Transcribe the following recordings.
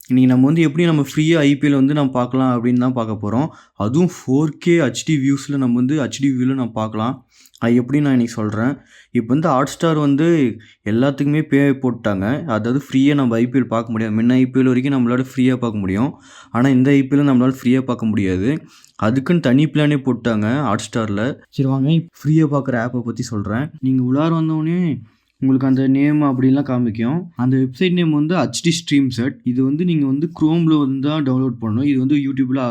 இன்னைக்கு நம்ம வந்து எப்படி நம்ம ஃப்ரீயா ஐபிஎல் வந்து நம்ம பார்க்கலாம் அப்படின்னு தான் பார்க்க போகிறோம். அதுவும் 4K ஹெச்டி வியூஸில் நம்ம வந்து ஹெச்டி வியூவில் நம்ம பார்க்கலாம். அது எப்படின்னு நான் இன்னைக்கு சொல்கிறேன். இப்போ வந்து ஹாட்ஸ்டார் வந்து எல்லாத்துக்குமே போட்டாங்க. அதாவது ஃப்ரீயாக நம்ம ஐபிஎல் பார்க்க முடியாது. முன்ன ஐபிஎல் வரைக்கும் நம்மளால ஃப்ரீயாக பார்க்க முடியும். ஆனால் இந்த ஐபிஎல் நம்மளால ஃப்ரீயாக பார்க்க முடியாது. அதுக்குன்னு தனி பிளானே போட்டாங்க ஹாட்ஸ்டாரில். சரி வாங்க ஃப்ரீயாக பார்க்குற ஆப்பை பற்றி சொல்கிறேன். நீங்கள் உள்ளார வந்தோடனே உங்களுக்கு அந்த நேம் அப்படிலாம் காமிக்கும். அந்த வெப்சைட் நேம் வந்து ஹெச்டி ஸ்ட்ரீம் செட். இது வந்து நீங்கள் வந்து குரோமில் வந்து தான் டவுன்லோட் பண்ணணும். இது வந்து யூடியூப்பில்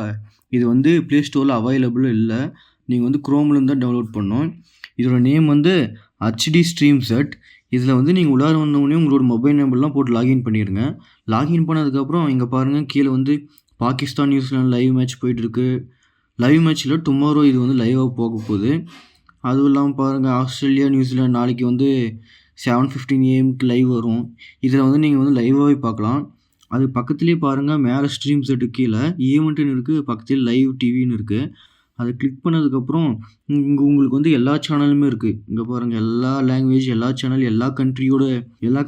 இது வந்து ப்ளே ஸ்டோரில் அவைலபிள் இல்லை. நீங்கள் வந்து குரோம்லேருந்து தான் டவுன்லோட் பண்ணணும். இதோட நேம் வந்து ஹெச்டி ஸ்ட்ரீம் செட். இதில் வந்து நீங்கள் உள்ளார வந்தோடனே உங்களோட மொபைல் நம்பர்லாம் போட்டு லாகின் பண்ணிடுங்க. லாகின் பண்ணதுக்கப்புறம் இங்கே பாருங்கள் கீழே வந்து பாகிஸ்தான் நியூசிலாந்து லைவ் மேட்ச் போயிட்டுருக்கு. லைவ் மேட்ச்சில் டுமாரோ இது வந்து லைவாக போக போகுது. அதுவும் இல்லாமல் பாருங்கள் ஆஸ்திரேலியா நியூசிலாந்து நாளைக்கு வந்து 7:15 AM லைவ் வரும். இதில் வந்து நீங்கள் வந்து லைவாகவே பார்க்கலாம். அது பக்கத்துலேயே பாருங்கள் மேலே ஸ்ட்ரீம் செட்டு கீழே ஈவெண்ட்டுன்னு இருக்குது, பக்கத்தில் லைவ் டிவின்னு இருக்குது. அதை கிளிக் பண்ணதுக்கப்புறம் இங்கே உங்களுக்கு வந்து எல்லா சேனலுமே இருக்குது. இங்கே பாருங்கள் எல்லா லாங்குவேஜ், எல்லா சேனல், எல்லா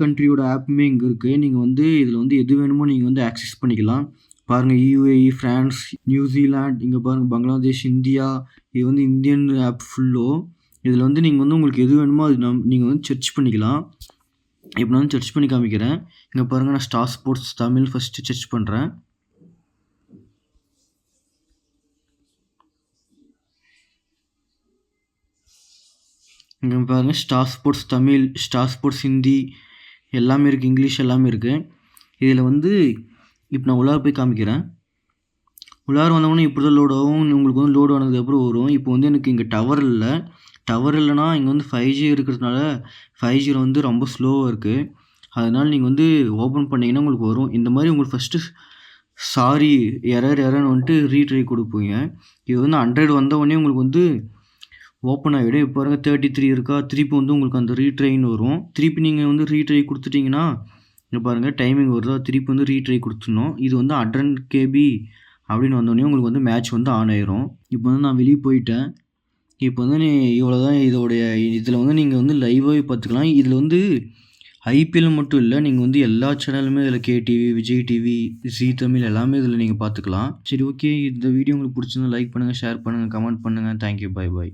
கண்ட்ரியோட ஆப்புமே இங்கே இருக்குது. நீங்கள் வந்து இதில் வந்து எது வேணுமோ நீங்கள் வந்து ஆக்சஸ் பண்ணிக்கலாம். பாருங்கள் UAE, ஃப்ரான்ஸ், நியூசிலாந்து, இங்கே பாருங்கள் பங்களாதேஷ், இந்தியா. இது வந்து இந்தியன் ஆப் ஃபுல்லோ. இதில் வந்து நீங்கள் வந்து உங்களுக்கு எது வேணுமோ அது நீங்கள் வந்து சர்ச் பண்ணிக்கலாம். இப்போ நான் வந்து சர்ச் பண்ணி காமிக்கிறேன். இங்கே பாருங்கள் நான் star sports Tamil first search பண்ணுறேன். இங்கே பாருங்கள் star sports Tamil, star sports Hindi எல்லாமே இருக்குது, இங்கிலீஷ் எல்லாமே இருக்குது. இதில் வந்து இப்போ நான் உள்ளார போய் காமிக்கிறேன். உள்ளார வந்தவொடனே இப்படி தான் லோட் ஆகும். உங்களுக்கு வந்து லோடு ஆனதுக்கப்புறம் வரும். இப்போ வந்து எனக்கு இங்கே டவர் இல்லைனா இங்கே வந்து 5G இருக்கிறதுனால 5G வந்து ரொம்ப ஸ்லோவாக இருக்குது. அதனால் நீங்கள் வந்து ஓப்பன் பண்ணிங்கன்னா உங்களுக்கு வரும். இந்த மாதிரி உங்களுக்கு ஃபஸ்ட்டு சாரி எரர்னு வந்துட்டு ரீட்ரை கொடுப்பீங்க. இது வந்து 100 வந்தவொடனே உங்களுக்கு வந்து ஓப்பன் ஆகிடும். இப்போ பாருங்கள் 33 இருக்கா, திருப்பி வந்து உங்களுக்கு அந்த ரீட்ரைன்னு வரும். திருப்பி நீங்கள் வந்து ரீட்ரை கொடுத்துட்டிங்கன்னா இங்கே பாருங்கள் டைமிங் வருதா, திருப்பி வந்து ரீட்ரை கொடுத்துடணும். இது வந்து 100 KB அப்படின்னு வந்தோடனே உங்களுக்கு வந்து மேட்ச் வந்து ஆன் ஆயிரும். இப்போ வந்து நான் வெளியே போயிட்டேன். இப்போ வந்து இவ்வளோதான் இதோடைய. இதில் வந்து நீங்கள் வந்து லைவாகவே பார்த்துக்கலாம். இதில் வந்து ஐபிஎல் மட்டும் இல்லை, நீங்கள் வந்து எல்லா சேனலுமே இதில் KTV, விஜய் டிவி, ஜீ தமிழ் எல்லாமே இதில் நீங்கள் பார்த்துக்கலாம். சரி ஓகே, இந்த வீடியோ உங்களுக்கு பிடிச்சிருந்தா லைக் பண்ணுங்கள், ஷேர் பண்ணுங்கள், கமெண்ட் பண்ணுங்கள். Thank you, by.